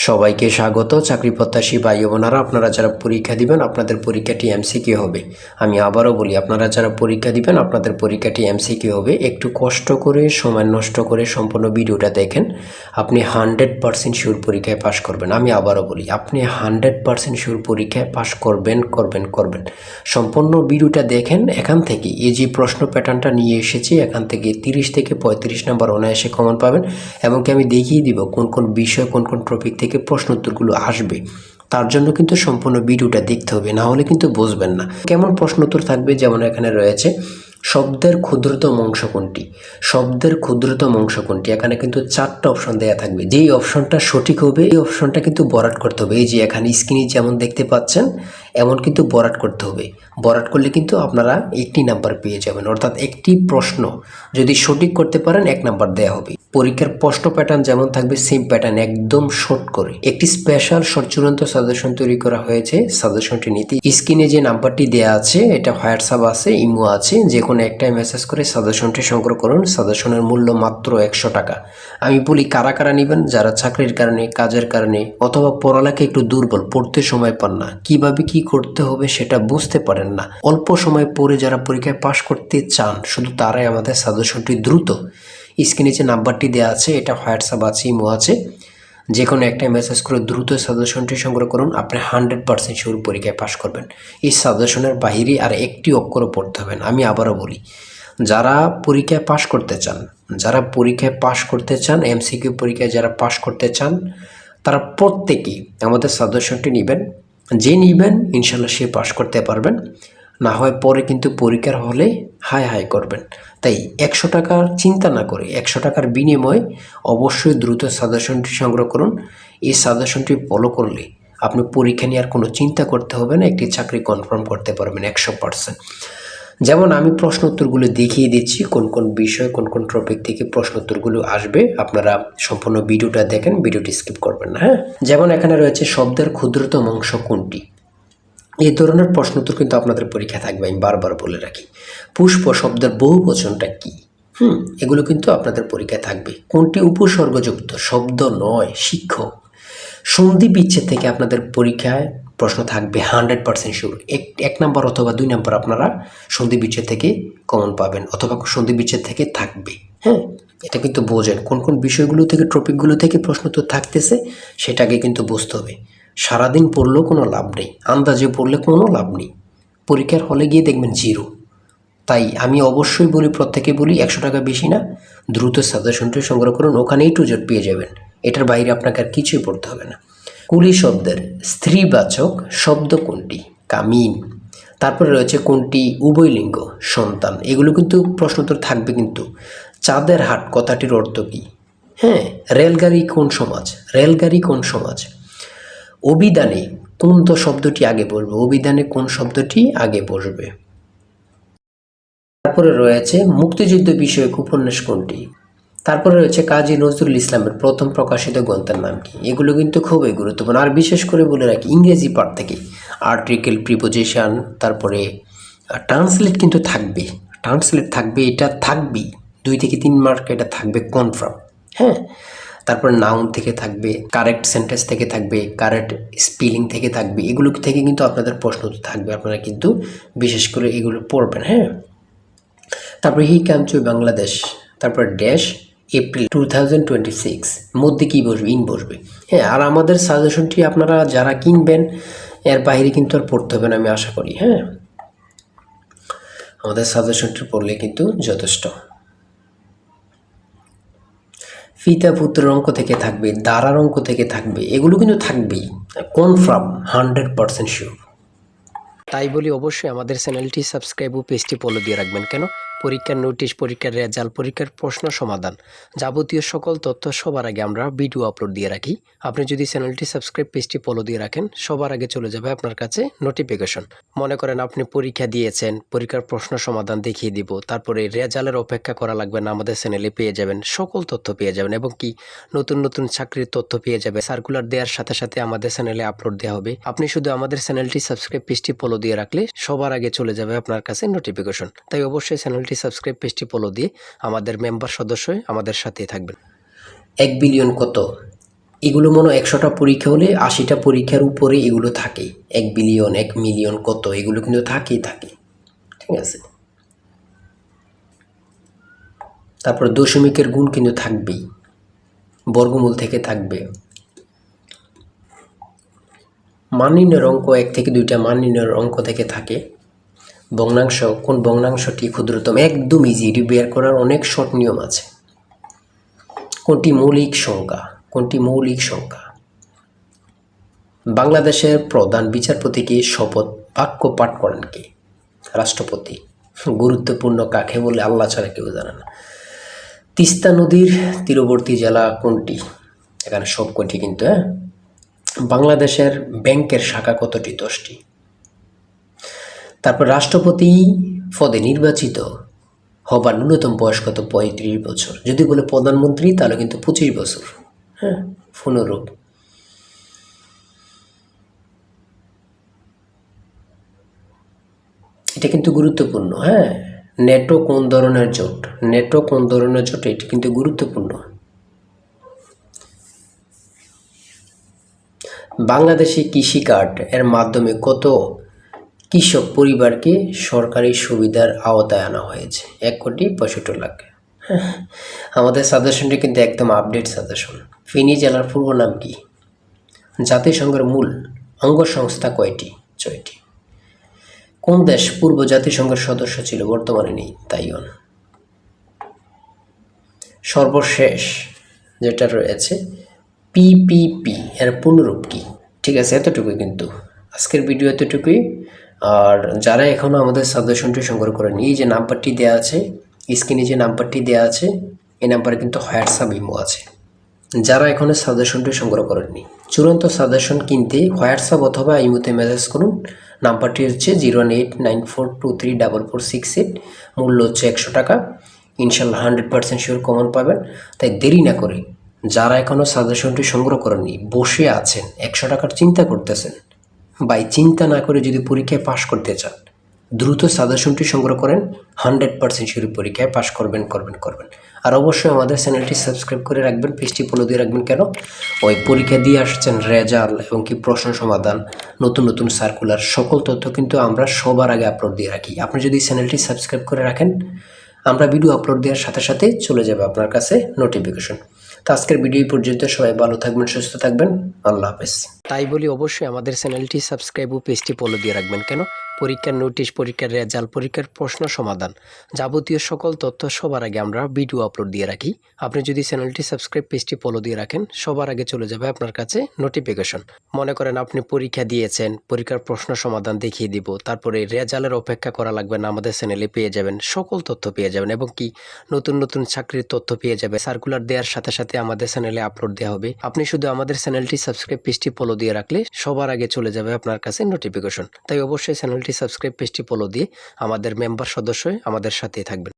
সবাইকে স্বাগত। চাকরি প্রত্যাশী ভাই বোনেরা, আপনারা যারা পরীক্ষা দিবেন আপনাদের পরীক্ষাটি এমসিকিউ হবে। আমি আবারও বলি, আপনারা যারা পরীক্ষা দিবেন আপনাদের পরীক্ষাটি এমসিকিউ হবে। একটু কষ্ট করে সময় নষ্ট করে সম্পূর্ণ ভিডিওটা দেখেন, আপনি 100% শিওর পরীক্ষায় পাশ করবেন। আমি আবারও বলি, আপনি 100% শিওর পরীক্ষায় পাশ করবেন করবেন করবেন। সম্পূর্ণ ভিডিওটা দেখেন। এখান থেকে এই যে প্রশ্ন প্যাটার্নটা নিয়ে এসেছি, এখান থেকে 30 থেকে 35 নাম্বার অনায়াসে কমন পাবেন। এমনকি আমি দেখিয়ে দিব কোন কোন বিষয় কোন কোন টপিক থেকে প্রশ্ন উত্তরগুলো আসবে। তার জন্য কিন্তু সম্পূর্ণ ভিডিওটা দেখতে হবে, না হলে কিন্তু বুঝবেন না কেমন প্রশ্ন উত্তর থাকবে। যেমন এখানে রয়েছে শব্দের ক্ষুদ্রতম অংশ কোনটি, শব্দের ক্ষুদ্রতম অংশ কোনটি। এখানে কিন্তু 4টা অপশন দেওয়া থাকবে। যেই অপশনটা সঠিক হবে এই অপশনটা কিন্তু বরাট করতে হবে। এই যে এখানে স্ক্রিনে যেমন দেখতে পাচ্ছেন এমন কিন্তু বরাট করতে হবে। বরাট করলে কিন্তু আপনারা 1 নাম্বার পেয়ে যাবেন, অর্থাৎ একটি প্রশ্ন যদি সঠিক করতে পারেন 1 নাম্বার দেওয়া হবে। পরীক্ষার প্রশ্ন প্যাটার্ন যেমন থাকবে সেম প্যাটার্ন, একদম শর্ট করে একটি স্পেশাল শর্ট চূড়ান্ত সাজেশন তৈরি করা হয়েছে। সাজেশনটি নিতে স্ক্রিনে যে নাম্বারটি দেওয়া আছে, এটা হোয়াটসঅ্যাপ আছে, ইমো আছে, যে কোনো একটাই মেসেজ করে সাজেশনটি সংগ্রহ করুন। সাজেশনের মূল্য মাত্র 100 টাকা। আমি বলি কারা কারা নেবেন, যারা চাকরির কারণে, কাজের কারণে অথবা পড়ালেখা একটু দুর্বল, পড়তে সময় পান না, কিভাবে কি করতে হবে সেটা বুঝতে পারেন না, অল্প সময় পড়ে যারা পরীক্ষায় পাশ করতে চান, শুধু তারাই আমাদের সাজেশনটি দ্রুত স্ক্রিনে যে নাম্বারটি দেওয়া আছে, এটা হোয়াটসঅ্যাপ আছে, ইমো আছে, যে কোনো একটা মেসেজ করে দ্রুত সাজেশনটি সংগ্রহ করুন। আপনি 100% শিওর পরীক্ষায় পাশ করবেন। এই সাজেশনের বাহিরে আর একটি অক্ষরও পড়তে হবে না। আমি আবারও বলি, যারা পরীক্ষায় পাশ করতে চান, যারা পরীক্ষায় পাশ করতে চান, এমসিকিউ পরীক্ষায় যারা পাশ করতে চান, তারা প্রত্যেকেই আমাদের সাজেশনটি নেবেন। যে নেবেন ইনশাল্লাহ সে পাশ করতে পারবেন, না হয় পরে কিন্তু পরীক্ষার হলে হাই হাই করবেন। তাই 100 টাকার চিন্তা না করে 100 টাকার বিনিময়ে অবশ্যই দ্রুত সাজেশনটি সংগ্রহ করুন। এই সাজেশনটি ফলো করলে আপনি পরীক্ষা নিয়ে আর কোনো চিন্তা করতে হবে না, একটি চাকরি কনফার্ম করতে পারবেন 100%। যেমন আমি প্রশ্ন উত্তরগুলো দেখিয়ে দিচ্ছি, কোন কোন বিষয় কোন কোন টপিক থেকে প্রশ্ন উত্তরগুলো আসবে। আপনারা সম্পূর্ণ ভিডিওটা দেখেন, ভিডিওটি স্কিপ করবেন না। হ্যাঁ, যেমন এখানে রয়েছে শব্দের ক্ষুদ্রতম অংশ কোনটি। এই ধরনের প্রশ্ন উত্তর কিন্তু আপনাদের পরীক্ষা থাকবে। আমি বারবার বলে রাখি, পুষ্প শব্দের বহুবচনটা কি, এগুলো কিন্তু আপনাদের পরীক্ষায় থাকবে। কোনটি উপসর্গযুক্ত শব্দ নয়, শিক্ষক। সন্ধি বিচ্ছেদ থেকে আপনাদের পরীক্ষায় প্রশ্ন থাকবে 100% শিওর। এক নাম্বার অথবা 2 নাম্বার আপনারা সন্ধি বিচ্ছেদ থেকে কমন পাবেন, অথবা সন্ধি বিচ্ছেদ থেকে থাকবে। হ্যাঁ, এটা কিন্তু বোঝেন কোন কোন বিষয়গুলো থেকে, টপিকগুলো থেকে প্রশ্ন তো থাকতেছে, সেটাকে কিন্তু বুঝতে হবে। সারাদিন পড়লেও কোনো লাভ নেই, আন্দাজে পড়লে কোনো লাভ নেই, পরীক্ষার হলে গিয়ে দেখবেন জিরো। তাই আমি অবশ্যই বলি, প্রত্যেকে বলি, 100 টাকা বেশি না, দ্রুত সাজেশনটি সংগ্রহ করুন, ওখানেই টু জেড পেয়ে যাবেন। এটার বাইরে আপনাকে আর কিছুই পড়তে হবে না। কুলি শব্দের স্ত্রীবাচক শব্দ কোনটি, কামিন। তারপরে রয়েছে কোনটি উভয়লিঙ্গ, সন্তান। এগুলো কিন্তু প্রশ্ন উত্তর থাকবে। কিন্তু চাঁদের হাট কথাটির অর্থ কী? হ্যাঁ, রেলগাড়ি কোন সমাজ, রেলগাড়ি কোন সমাজ। অভিধানে কোন তো শব্দটি আগে বসবে, অভিধানে কোন শব্দটি আগে বসবে। তারপরে রয়েছে মুক্তিযুদ্ধ বিষয়ক উপন্যাস কোনটি। তারপরে রয়েছে কাজী নজরুল ইসলামের প্রথম প্রকাশিত গ্রন্থের নাম কি। এগুলো কিন্তু খুবই গুরুত্বপূর্ণ। আর বিশেষ করে বলে রাখি, ইংরেজি পার্ট থেকে আর্টিকেল, প্রিপোজিশন, তারপরে ট্রান্সলেট কিন্তু থাকবে, ট্রান্সলেট থাকবে, এটা থাকবেই। 2 থেকে 3 মার্ক এটা থাকবে কনফার্ম। হ্যাঁ, তারপর নাউন থেকে থাকবে, কারেক্ট সেন্টেন্স থেকে থাকবে, কারেক্ট স্পেলিং থেকে থাকবে। এগুলো থেকে কিন্তু আপনাদের প্রশ্ন থাকবে, আপনারা কিন্তু বিশেষ করে এগুলো পড়বেন। হ্যাঁ, তারপরে হি কাম টু বাংলাদেশ, তারপর ড্যাশ এপ্রিল 2026 মধ্যে কী বসবে, ইন বসবে। হ্যাঁ, আর আমাদের সাজেশনটি আপনারা যারা কিনবেন এর বাইরে কিন্তু আর পড়তে হবে না, আমি আশা করি। হ্যাঁ, আমাদের সাজেশনটি পড়লে কিন্তু যথেষ্ট। পিতা পুত্রের অঙ্ক থেকে থাকবে, দ্বারার অঙ্ক থেকে থাকবে, এগুলো কিন্তু থাকবেই কনফার্ম, 100% শিওর। তাই বলি অবশ্যই আমাদের চ্যানেলটি সাবস্ক্রাইব ও পেজটি ফলো দিয়ে রাখবেন। কেন? পরীক্ষার নোটিশ, পরীক্ষার রেজাল্ট, পরীক্ষার প্রশ্ন সমাধান, যাবতীয় সকল তথ্য সবার আগে আমরা ভিডিও আপলোড দিয়ে রাখি। আপনি যদি চ্যানেলটি সাবস্ক্রাইব, পেজটি ফলো দিয়ে রাখেন, সবার আগে চলে যাবে আপনার কাছে নোটিফিকেশন। মনে করেন আপনি পরীক্ষা দিয়েছেন, পরীক্ষার প্রশ্ন সমাধান দেখিয়ে দিব, তারপরে রেজাল্টের অপেক্ষা করা লাগবে না, আমাদের চ্যানেলে পেয়ে যাবেন, সকল তথ্য পেয়ে যাবেন, এবং কি নতুন নতুন চাকরির তথ্য পেয়ে যাবে। সার্কুলার দেওয়ার সাথে সাথে আমাদের চ্যানেলে আপলোড দেওয়া হবে। আপনি শুধু আমাদের চ্যানেলটি সাবস্ক্রাইব, পেজটি ফলো দিয়ে রাখলে সবার আগে চলে যাবে আপনার কাছে নোটিফিকেশন। তাই অবশ্যই চ্যানেলটি সাবস্ক্রাইব, পেজটি ফলো দিয়ে আমাদের মেম্বার সদস্য হয়ে আমাদের সাথেই থাকবেন। 1 বিলিয়ন কত? এগুলো মনে হয় 100টা পরীক্ষা হলে 80টা পরীক্ষার উপরে এগুলো থাকে। 1 বিলিয়ন 1 মিলিয়ন কত এগুলো কিন্তু থাকেই থাকে, ঠিক আছে। তারপর দশমিকের গুণ কিন্তু থাকবেই, বর্গমূল থেকে থাকবে। মান নির্ণয়ের অঙ্ক 1 থেকে 2টা মান নির্ণয়ের অঙ্ক থেকে থাকে। ভগ্নাংশ, কোন ভগ্নাংশটি ক্ষুদ্রতম, একদম ইজি, এটি বের করার অনেক শর্ট নিয়ম আছে। কোনটি মৌলিক সংখ্যা, কোনটি মৌলিক সংখ্যা। বাংলাদেশের প্রধান বিচারপতিকে শপথ বাক্য পাঠ করেন কে? রাষ্ট্রপতি। গুরুত্বপূর্ণ কাকে বলে আল্লাহ ছাড়া কেউ জানে না। তিস্তা নদীর তীরবর্তী জেলা কোনটি? এখানে সব কটি কিন্তু। বাংলাদেশের ব্যাংকের শাখা কতটি? 10টি। তারপর রাষ্ট্রপতি পদে নির্বাচিত হবার ন্যূনতম বয়স কত? 35 বছর। যদি বলে প্রধানমন্ত্রী তাহলে কিন্তু 25 বছর। হ্যাঁ, পুনরূপ। এটা কিন্তু গুরুত্বপূর্ণ। হ্যাঁ, নেটো কোন ধরনের জোট? নেটো কোন ধরনের জোট? এটি কিন্তু গুরুত্বপূর্ণ। বাংলাদেশি কৃষি কার্ড এর মাধ্যমে কত কৃষক পরিবারকে সরকারি সুবিধার আওতায় আনা হয়েছে? 1,65,00,000। আমাদের সাজেশনটি কিন্তু একদম আপডেট সাজেশন। ফেনী জেলার পূর্ব নাম কি? জাতিসংঘের মূল অঙ্গ সংস্থা কয়টি? 6টি। কোন দেশ পূর্ব জাতিসংঘের সদস্য ছিল, বর্তমানে নেই? তাইওয়ান। সর্বশেষ যেটা রয়েছে পিপিপি এর পুনরূপ কি? ঠিক আছে, এতটুকুই কিন্তু আজকের ভিডিও, এতটুকুই। আর যারা এখনও আমাদের সাজেশনটি সংগ্রহ করেনি, এই যে নাম্বারটি দেওয়া আছে স্ক্রিনে, যে নাম্বারটি দেওয়া আছে এই নাম্বারে কিন্তু হোয়াটসঅ্যাপ ইমো আছে। যারা এখনও সাজেশনটি সংগ্রহ করেননি, চূড়ান্ত সাজেশন কিনতে হোয়াটসঅ্যাপ অথবা ইমোতে মেসেজ করুন। নাম্বারটি হচ্ছে 01894234468। মূল্য হচ্ছে 100 টাকা। ইনশাল্লাহ 100% শিওর কমন পাবেন। তাই দেরি না করে যারা এখনও সাজেশনটি সংগ্রহ করেননি, বসে আছেন 100 টাকার চিন্তা করতেছেন, বাই চিন্তা না করে যদি পরীক্ষায় পাশ করতে চান, দ্রুত সাজেশনটি সংগ্রহ করেন। 100% শিওর পরীক্ষায় পাশ করবেন। আর অবশ্যই আমাদের চ্যানেলটি সাবস্ক্রাইব করে রাখবেন, পেজটি ফলো দিয়ে রাখবেন। কেন? ওই পরীক্ষা দিয়ে আসছেন রেজাল্ট এবং কি প্রশ্ন সমাধান, নতুন সার্কুলার, সকল তথ্য কিন্তু আমরা সবার আগে আপলোড দিয়ে রাখি। আপনি যদি চ্যানেলটি সাবস্ক্রাইব করে রাখেন, আমরা ভিডিও আপলোড দেওয়ার সাথে সাথে চলে যাবে আপনার কাছে নোটিফিকেশন। তো আজকের ভিডিও পর্যন্ত, সবাই ভালো থাকবেন, সুস্থ থাকবেন, আল্লাহ হাফেজ। তাই বলি অবশ্যই আমাদের চ্যানেলটি সাবস্ক্রাইব ও পেজটি ফলো দিয়ে রাখবেন। কেন? পরীক্ষার নোটিশ, পরীক্ষার রেজাল্ট, পরীক্ষার প্রশ্ন সমাধান, যাবতীয় সকল তথ্য সবার আগে আমরা ভিডিও আপলোড দিয়ে রাখি। আপনি যদি চ্যানেলটি সাবস্ক্রাইব, পেজটি ফলো দিয়ে রাখেন, সবার আগে চলে যাবে আপনার কাছে নোটিফিকেশন। মনে করেন আপনি পরীক্ষা দিয়েছেন, পরীক্ষার প্রশ্ন সমাধান দেখিয়ে দিব, তারপরে রেজাল্টের অপেক্ষা করা লাগবে না, আমাদের চ্যানেলে পেয়ে যাবেন, সকল তথ্য পেয়ে যাবেন এবং কি নতুন চাকরির তথ্য পেয়ে যাবে। সার্কুলার দেওয়ার সাথে সাথে আমাদের চ্যানেলে আপলোড দেওয়া হবে। আপনি শুধু আমাদের চ্যানেলটি সাবস্ক্রাইব, পেজটি ফলো দিয়ে রাখলে সবার আগে চলে যাবে আপনার কাছে নোটিফিকেশন। তাই অবশ্যই চ্যানেলটি সাবস্ক্রাইব, পেজটি ফলো দিয়ে আমাদের মেম্বার সদস্য হয়ে আমাদের সাথেই থাকবেন।